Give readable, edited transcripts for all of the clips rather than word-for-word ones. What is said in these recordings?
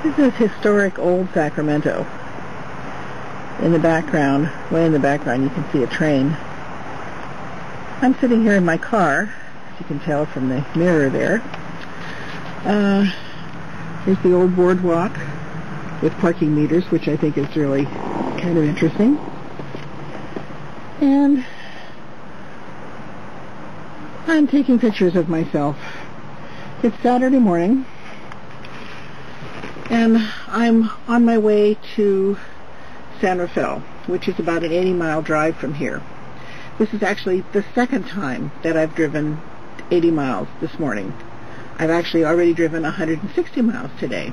This is historic old Sacramento. In the background, way in the background, you can see a train. I'm sitting here in my car, as you can tell from the mirror there. Here's the old boardwalk with parking meters, which I think is really kind of interesting. And I'm taking pictures of myself. It's Saturday morning, and I'm on my way to San Rafael, which is about an 80-mile drive from here. This is actually the second time that I've driven 80 miles this morning. I've actually already driven 160 miles today.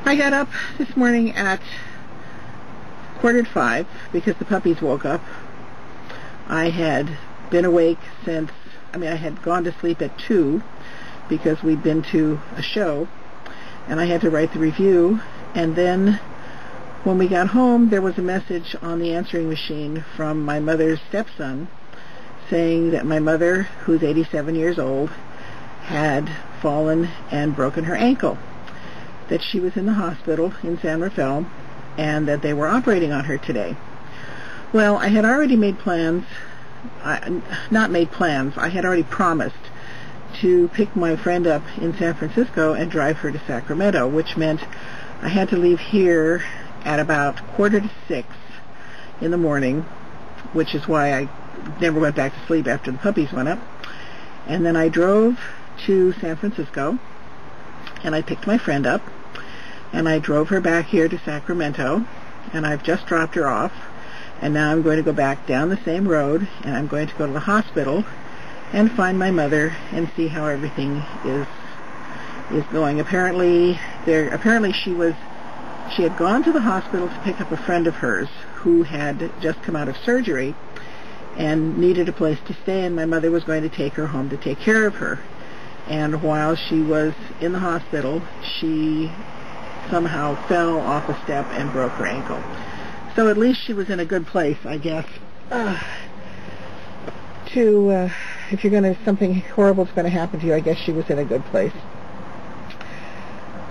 I got up this morning at 4:45 because the puppies woke up. I had been awake since, I had gone to sleep at 2 because we'd been to a show, and I had to write the review. And then when we got home, there was a message on the answering machine from my mother's stepson saying that my mother, who's 87 years old, had fallen and broken her ankle, that she was in the hospital in San Rafael, and that they were operating on her today. Well, I had already made plans, I had already promised to pick my friend up in San Francisco and drive her to Sacramento, which meant I had to leave here at about 5:45 in the morning, which is why I never went back to sleep after the puppies went up. And then I drove to San Francisco, and I picked my friend up, and I drove her back here to Sacramento, and I've just dropped her off, and now I'm going to go back down the same road, and I'm going to go to the hospital and find my mother and see how everything is going. Apparently she had gone to the hospital to pick up a friend of hers who had just come out of surgery and needed a place to stay, and my mother was going to take her home to take care of her. And while she was in the hospital, she somehow fell off a step and broke her ankle. So at least she was in a good place, I guess. If something horrible is going to happen to you, I guess she was in a good place.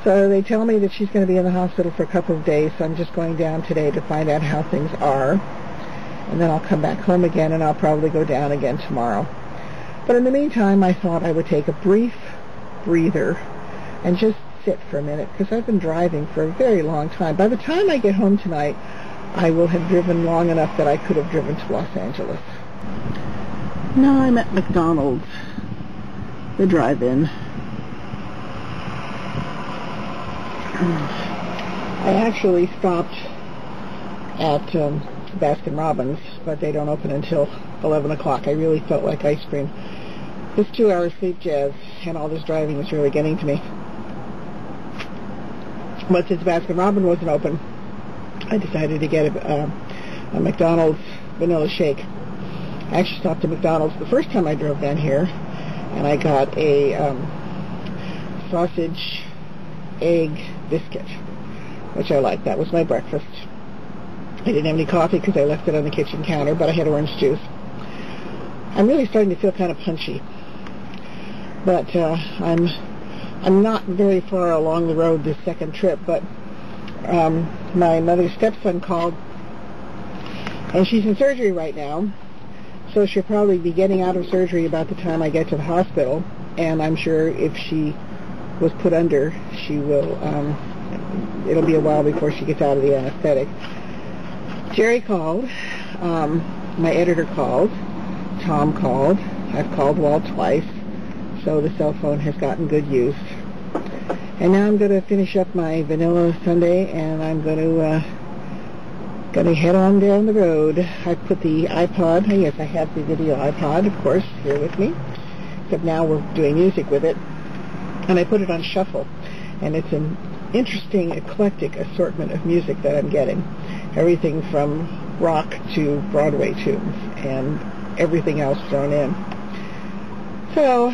So they tell me that she's going to be in the hospital for a couple of days, so I'm just going down today to find out how things are. And then I'll come back home again, and I'll probably go down again tomorrow. But in the meantime, I thought I would take a brief breather and just sit for a minute, because I've been driving for a very long time. By the time I get home tonight, I will have driven long enough that I could have driven to Los Angeles. Now I'm at McDonald's, the drive-in. I actually stopped at Baskin-Robbins, but they don't open until 11 o'clock. I really felt like ice cream. This 2-hour sleep jazz and all this driving is really getting to me. But since Baskin-Robbins wasn't open, I decided to get a McDonald's vanilla shake. I actually stopped at McDonald's the first time I drove down here, and I got a sausage egg biscuit, which I liked. That was my breakfast. I didn't have any coffee because I left it on the kitchen counter, but I had orange juice. I'm really starting to feel kind of punchy, but I'm not very far along the road this second trip. But my mother's stepson called, and she's in surgery right now, so she'll probably be getting out of surgery about the time I get to the hospital. And I'm sure if she was put under, she will. It'll be a while before she gets out of the anesthetic. Jerry called, my editor called, Tom called, I've called Walt twice, so the cell phone has gotten good use. And now I'm going to finish up my vanilla sundae, and I'm going to head on down the road. I put the iPod, yes, I have the video iPod, of course, here with me, except now we're doing music with it, and I put it on shuffle, and it's an interesting, eclectic assortment of music that I'm getting. Everything from rock to Broadway tunes and everything else thrown in. So,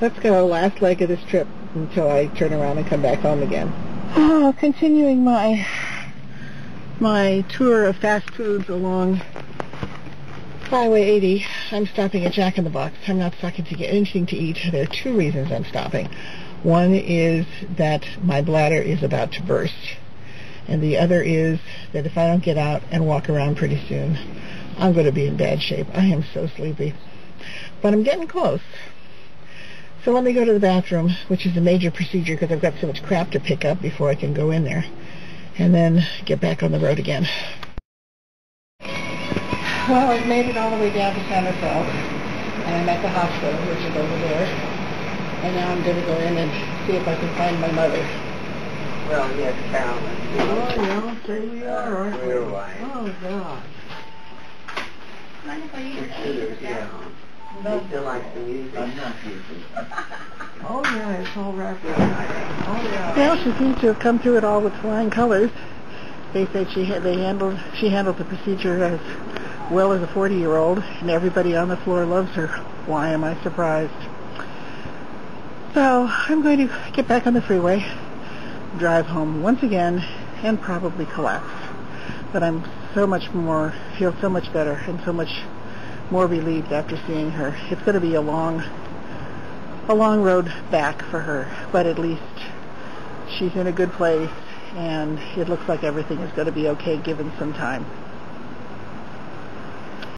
let's go. Last leg of this trip until I turn around and come back home again. Oh, continuing my tour of fast foods along Highway 80, I'm stopping at Jack in the Box. I'm not stopping to get anything to eat. There are two reasons I'm stopping. One is that my bladder is about to burst, and the other is that if I don't get out and walk around pretty soon, I'm going to be in bad shape. I am so sleepy. But I'm getting close. So let me go to the bathroom, which is a major procedure because I've got so much crap to pick up before I can go in there, and then get back on the road again. Well, I've made it all the way down to Santa Fe, and I'm at the hospital, which is over there. And now I'm going to go in and see if I can find my mother. Well, yes, Carolyn. Oh, yeah, there we are, aren't we? We're right. Oh, God. Yeah. They still like the music. I'm not using it. Oh, yeah, it's all wrapped up. Oh, yeah. Well, she seems to have come through it all with flying colors. They said she handled the procedure as well as a 40-year-old, and everybody on the floor loves her. Why am I surprised? So I'm going to get back on the freeway, drive home once again, and probably collapse. But I'm feel so much better and so much more relieved after seeing her. It's going to be a long road back for her, but at least she's in a good place, and it looks like everything is going to be okay given some time.